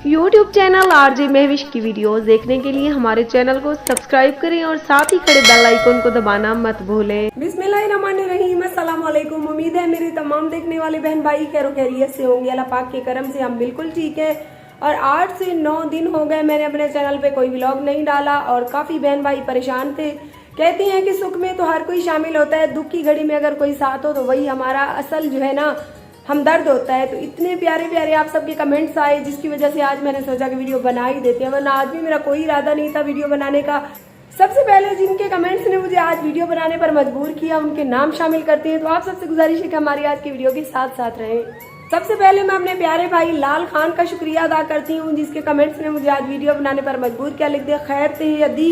YouTube channel RJ Mahwish की videos देखने के लिए हमारे चैनल को सब्सक्राइब करें और साथ ही खड़े बेल आइकन को दबाना मत भूलें। बिस्मिल्लाहिर्रहमानिर्रहीम, अस्सलाम वालेकुम। उम्मीद है मेरे तमाम देखने वाले बहन भाई खैर खैरियत से होंगे। अल्लाह पाक के करम से हम बिल्कुल ठीक है। और 8 से 9 दिन हो गए मैंने अपने चैनल पे कोई व्लॉग नहीं डाला और काफी बहन भाई परेशान थे। कहती हैं कि सुख में तो हर कोई शामिल होता है, दुख की घड़ी में अगर कोई साथ हो तो वही हमारा असल जो है ना हमदर्द होता है। तो इतने प्यारे प्यारे आप सबके कमेंट्स आए जिसकी वजह से आज मैंने सोचा कि वीडियो बना ही देते हैं, वरना आज भी मेरा कोई इरादा नहीं था वीडियो बनाने का। सबसे पहले जिनके कमेंट्स ने मुझे आज वीडियो बनाने पर मजबूर किया उनके नाम शामिल करते हैं। तो आप सबसे गुजारिश है कि हमारी आज की वीडियो के साथ साथ रहें। सबसे पहले मैं अपने प्यारे भाई लाल खान का शुक्रिया अदा करती हूँ जिसके कमेंट्स ने मुझे आज वीडियो बनाने पर मजबूर किया। लिख दिया, खैर थे यदि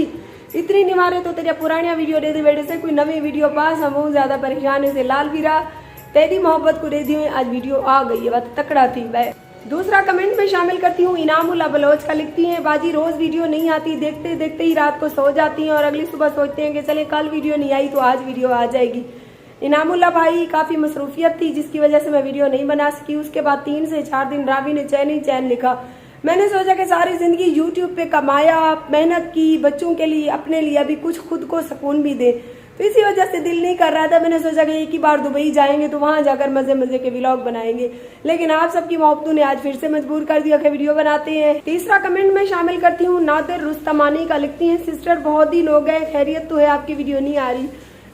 इतनी निवारे तो तेरे पुरानी वीडियो दे दे बेटे से कोई नवी वीडियो पास हम बहुत ज्यादा परेशान है से लाल वीरा तेरी मोहब्बत को दे दी हुई आज वीडियो आ गई है, बात तकड़ा थी भाई। दूसरा कमेंट में शामिल करती हूँ इनामुल्ला बलोच का। लिखती हैं, बाजी रोज वीडियो नहीं आती, देखते देखते ही रात को सो जाती हैं और अगली सुबह सोचते हैं कि चले कल वीडियो नहीं आई तो आज वीडियो आ जाएगी। इनामुल्ला भाई काफी मसरूफियत थी जिसकी वजह से मैं वीडियो नहीं बना सकी। उसके बाद 3 से 4 दिन रावी ने चैन ही चैन लिखा। मैंने सोचा कि सारी जिंदगी यूट्यूब पे कमाया, मेहनत की, बच्चों के लिए अपने लिए अभी कुछ खुद को सुकून भी दे, तो इसी वजह से दिल नहीं कर रहा था। मैंने सोचा कि एक ही बार दुबई जाएंगे तो वहां जाकर मजे मजे के व्लॉग बनाएंगे, लेकिन आप सबकी मोहब्बतों ने आज फिर से मजबूर कर दिया कि वीडियो बनाते हैं। तीसरा कमेंट में शामिल करती हूँ नादिर रुस्तमानी का। लिखती हैं, सिस्टर बहुत दिन हो गए, खैरियत तो है, आपकी वीडियो नहीं आ रही।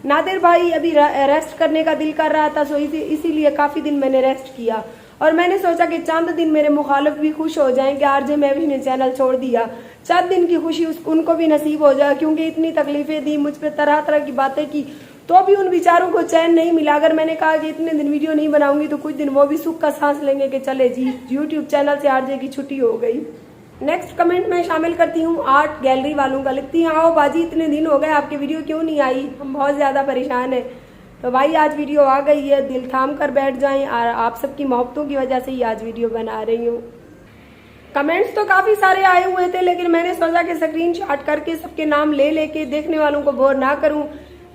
नादिर भाई अभी रेस्ट करने का दिल कर रहा था, सो इसीलिए काफी दिन मैंने रेस्ट किया और मैंने सोचा कि चंद दिन मेरे मुखालिफ भी खुश हो जाएं कि आरजे महविश ने चैनल छोड़ दिया। चंद दिन की खुशी उनको भी नसीब हो जाए, क्योंकि इतनी तकलीफें दी, मुझ पे तरह तरह की बातें की, तो भी उन बेचारों को चैन नहीं मिला। अगर मैंने कहा कि इतने दिन वीडियो नहीं बनाऊंगी तो कुछ दिन वो भी सुख का सांस लेंगे कि चले जी यूट्यूब चैनल से आरजे की छुट्टी हो गई। नेक्स्ट कमेंट में शामिल करती हूँ आर्ट गैलरी वालों का। लिखती हैं, आओ बाजी इतने दिन हो गए आपकी वीडियो क्यों नहीं आई, हम बहुत ज्यादा परेशान है। तो भाई आज वीडियो आ गई है, दिल थाम कर बैठ जाएं और आप सबकी मोहब्बतों की वजह से ही आज वीडियो बना रही हूँ। कमेंट्स तो काफी सारे आए हुए थे लेकिन मैंने सोचा कि स्क्रीनशॉट करके सबके नाम ले लेके देखने वालों को बोर ना करूं।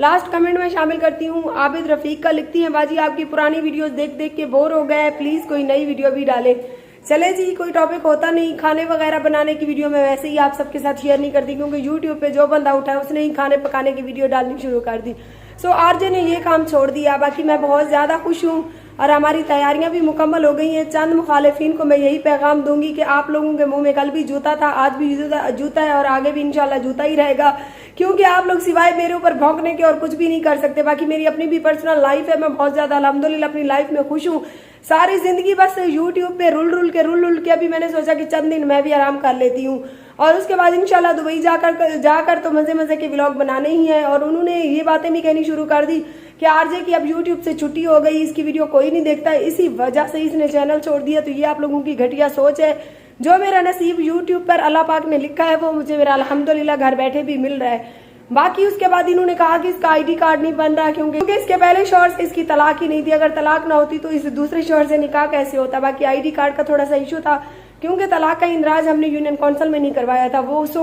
लास्ट कमेंट में शामिल करती हूँ आबिद रफीक का। लिखती हैं, बाजी आपकी पुरानी वीडियोस देख देख के बोर हो गए, प्लीज कोई नई वीडियो भी डाले। चले जी, कोई टॉपिक होता नहीं, खाने वगैरह बनाने की वीडियो मैं वैसे ही आप सबके साथ शेयर नहीं करती क्योंकि यूट्यूब पे जो बंदा उठा है उसने ही खाने पकाने की वीडियो डालनी शुरू कर दी। सो आरजे ने ये काम छोड़ दिया। बाकी मैं बहुत ज्यादा खुश हूँ और हमारी तैयारियां भी मुकम्मल हो गई हैं। चंद मुखालिफिन को मैं यही पैगाम दूंगी कि आप लोगों के मुंह में कल भी जूता था, आज भी जूता है और आगे भी इंशाल्लाह जूता ही रहेगा, क्योंकि आप लोग सिवाय मेरे ऊपर भौंकने के और कुछ भी नहीं कर सकते। बाकी मेरी अपनी भी पर्सनल लाइफ है, मैं बहुत ज्यादा अल्हम्दुलिल्लाह अपनी लाइफ में खुश हूँ। सारी जिंदगी बस यूट्यूब पे रुल रुल के अभी मैंने सोचा कि चंद दिन मैं भी आराम कर लेती हूँ और उसके बाद इंशाल्लाह दुबई जाकर तो मजे मजे के व्लॉग बनाने ही है। और उन्होंने ये बातें भी कहनी शुरू कर दी कि आरजे की अब यूट्यूब से छुट्टी हो गई, इसकी वीडियो कोई नहीं देखता है, इसी वजह से इसने चैनल छोड़ दिया। तो ये आप लोगों की घटिया सोच है। जो मेरा नसीब यूट्यूब पर अल्लाह पाक ने लिखा है वो मुझे मेरा अल्हम्दुलिल्लाह घर बैठे भी मिल रहा है। बाकी उसके बाद इन्होंने कहा कि इसका आईडी कार्ड नहीं बन रहा क्योंकि इसके पहले शोहर से इसकी तलाक ही नहीं थी। अगर तलाक ना होती तो इस दूसरे शोहर से निकाह कैसे होता। बाकी आईडी कार्ड का थोड़ा सा इशू था क्योंकि तलाक का इंदराज हमने यूनियन काउंसिल में नहीं करवाया था,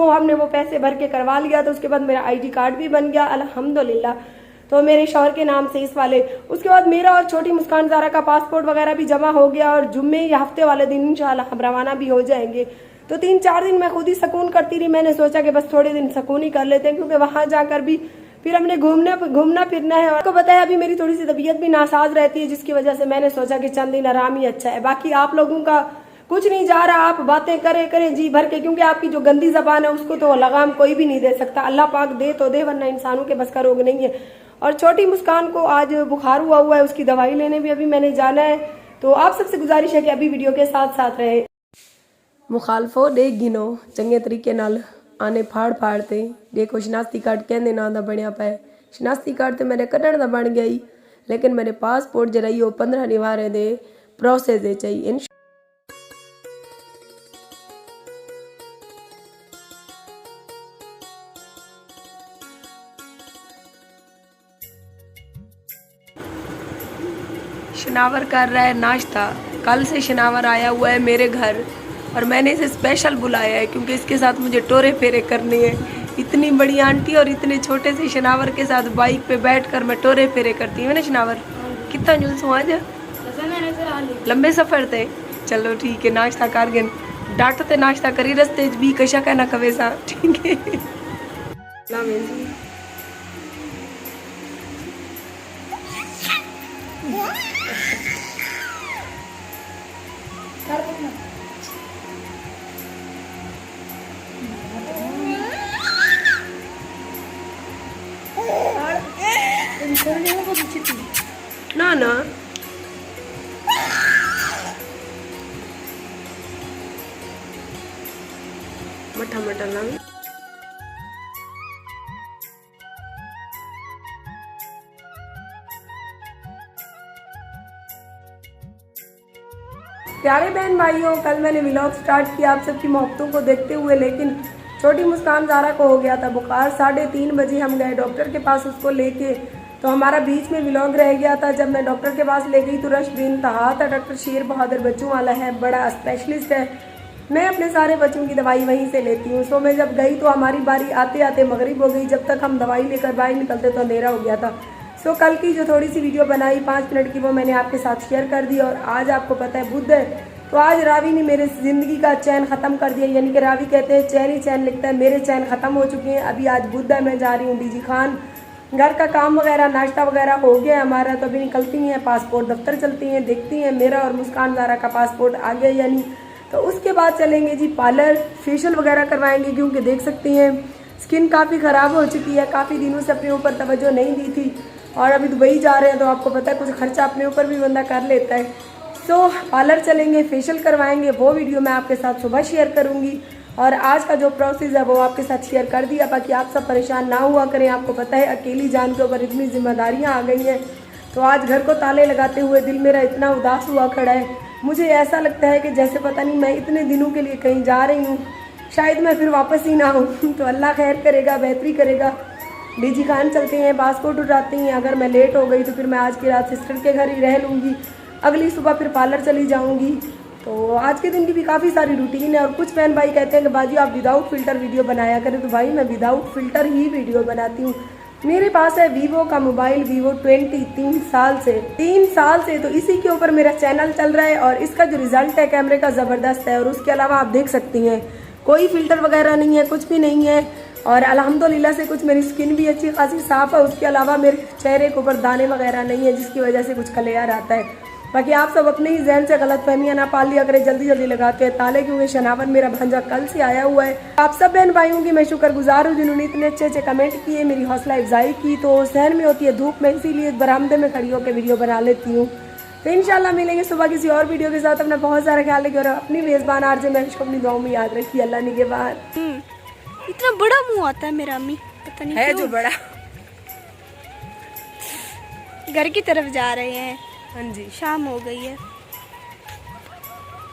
हमने वो पैसे भर के करवा लिया। तो उसके बाद मेरा आईडी कार्ड भी बन गया अल्हम्दुलिल्लाह, तो मेरे शौहर के नाम से इस वाले। उसके बाद मेरा और छोटी मुस्कान ज़ारा का पासपोर्ट वगैरह भी जमा हो गया और जुम्मे या हफ्ते वाले दिन इंशाल्लाह हम रवाना भी हो जाएंगे। तो 3-4 दिन मैं खुद ही सुकून करती रही। मैंने सोचा कि बस थोड़े दिन सुकून ही कर लेते हैं क्योंकि वहां जाकर भी फिर हमने घूमना फिरना है। आपको पता है अभी मेरी थोड़ी सी तबीयत भी नासाज रहती है जिसकी वजह से मैंने सोचा कि चंद दिन आराम ही अच्छा है। बाकी आप लोगों का कुछ नहीं जा रहा, आप बातें करें जी भर के, क्योंकि आपकी जो गंदी जबान है उसको तो लगाम कोई भी नहीं दे सकता। अल्लाह पाक दे तो दे, वरना इंसानों के बस का रोग नहीं है। और छोटी मुस्कान को आज बुखार हुआ है, उसकी दवाई लेने भी अभी मैंने जाना है। तो आप सबसे गुजारिश है कि अभी वीडियो के साथ साथ रहे। मुखालफो देख गिनो चंगे तरीके नाल आने फाड़ते देखो शनाख्ती कार्ड कहने ना दा बनया पाए। शनाख्ती कार्ड तो मेरे कढ़ण दा बन गया ही, लेकिन मेरे पासपोर्ट जरा ही 15 निवारे दे प्रोसेस दे चाहिए। शनावर कर रहा है नाश्ता। कल से शनावर आया हुआ है मेरे घर और मैंने इसे स्पेशल बुलाया है क्योंकि इसके साथ मुझे टोरे फेरे करने हैं। इतनी बड़ी आंटी और इतने छोटे से शनावर के साथ बाइक पे बैठकर मैं टोरे फेरे करती हूँ ना। शनावर कितना जुलूस हुआ आज, लंबे सफर थे। चलो ठीक है, नाश्ता कर गए डांटते नाश्ता करी रस्ते भी कशा कहना कवे सा ठीक है। ना ना मठा मठा ना प्यारे बहन भाइयों, कल मैंने व्लॉग स्टार्ट किया आप सबकी मोहब्बतों को देखते हुए, लेकिन छोटी मुस्कान ज़ारा को हो गया था बुखार। 3:30 बजे हम गए डॉक्टर के पास उसको लेके, तो हमारा बीच में व्लॉग रह गया था। जब मैं डॉक्टर के पास ले गई तो रश बेइंतहा था। डॉक्टर शेर बहादुर बच्चों वाला है, बड़ा स्पेशलिस्ट है। मैं अपने सारे बच्चों की दवाई वहीं से लेती हूँ। सो मैं जब गई तो हमारी बारी आते आते मगरिब हो गई। जब तक हम दवाई लेकर बाहर निकलते तो अंधेरा हो गया था। सो कल की जो थोड़ी सी वीडियो बनाई 5 मिनट की, वो मैंने आपके साथ शेयर कर दी। और आज आपको पता है बुध है, तो आज रावी ने मेरे ज़िंदगी का चैन ख़त्म कर दिया। यानी कि रावी कहते हैं चैन ही चैन लिखता है, मेरे चैन ख़त्म हो चुके हैं। अभी आज बुध है, मैं जा रही हूँ डीजी खान। घर का काम वगैरह नाश्ता वगैरह हो गया हमारा, तो अभी निकलती हैं पासपोर्ट दफ्तर चलती हैं, देखती हैं मेरा और मुस्कान ज़ारा का पासपोर्ट आ गया या नहीं। तो उसके बाद चलेंगे जी पार्लर, फेशियल वगैरह करवाएंगे, क्योंकि देख सकती हैं स्किन काफ़ी ख़राब हो चुकी है। काफ़ी दिनों से अपने ऊपर तवज्जो नहीं दी थी, और अभी दुबई जा रहे हैं तो आपको पता है कुछ खर्चा अपने ऊपर भी बंदा कर लेता है। सो पार्लर चलेंगे, फेशियल करवाएंगे, वो वीडियो मैं आपके साथ सुबह शेयर करूँगी। और आज का जो प्रोसेस है वो आपके साथ शेयर कर दिया, ताकि आप सब परेशान ना हुआ करें। आपको पता है अकेली जान के ऊपर इतनी जिम्मेदारियाँ आ गई हैं, तो आज घर को ताले लगाते हुए दिल मेरा इतना उदास हुआ खड़ा है। मुझे ऐसा लगता है कि जैसे पता नहीं मैं इतने दिनों के लिए कहीं जा रही हूँ, शायद मैं फिर वापस ही ना हूँ। तो अल्लाह खैर करेगा, बेहतरी करेगा। डीजी खान चलते हैं, पासपोर्ट उठाते हैं। अगर मैं लेट हो गई तो फिर मैं आज की रात सिस्टर के घर ही रह लूँगी, अगली सुबह फिर पार्लर चली जाऊँगी। तो आज के दिन की भी काफ़ी सारी रूटीन है। और कुछ बहन भाई कहते हैं कि बाजी आप विदाउट फ़िल्टर वीडियो बनाया करें, तो भाई मैं विदाउट फ़िल्टर ही वीडियो बनाती हूँ। मेरे पास है वीवो का मोबाइल, वीवो 20, 3 साल से तो इसी के ऊपर मेरा चैनल चल रहा है। और इसका जो रिजल्ट है कैमरे का ज़बरदस्त है। और उसके अलावा आप देख सकती हैं कोई फ़िल्टर वगैरह नहीं है, कुछ भी नहीं है। और अल्हम्दुलिल्लाह से कुछ मेरी स्किन भी अच्छी खासी साफ़ है। उसके अलावा मेरे चेहरे के ऊपर दाने वगैरह नहीं है, जिसकी वजह से कुछ कलेयर आता है। बाकी आप सब अपने ही जहन से गलत फहमियाँ ना पाल लिया करें, जल्दी जल्दी लगाते हैं ताले, क्योंकि शनावन मेरा भांजा कल से आया हुआ है। आप सब बहन भाइयों की मैं शुक्रगुजार हूँ जिन्होंने इतने अच्छे अच्छे कमेंट किए, मेरी हौसला अफजाई की। तो सहन में होती है धूप में, इसीलिए बरामदे में खड़ी होकर वीडियो बना लेती हूँ। तो इंशाल्लाह मिलेंगे सुबह किसी और वीडियो के साथ। अपना बहुत सारा ख्याल रखिए और अपनी मेज़बान आरजे महविश को अपनी दुआओं में याद रखिए। अल्लाह निगहबान। इतना बड़ा मुंह आता है मेरा, अम्मी पता नहीं है क्यों। जो बड़ा। घर की तरफ जा रहे हैं, हाँ जी, शाम हो गई है।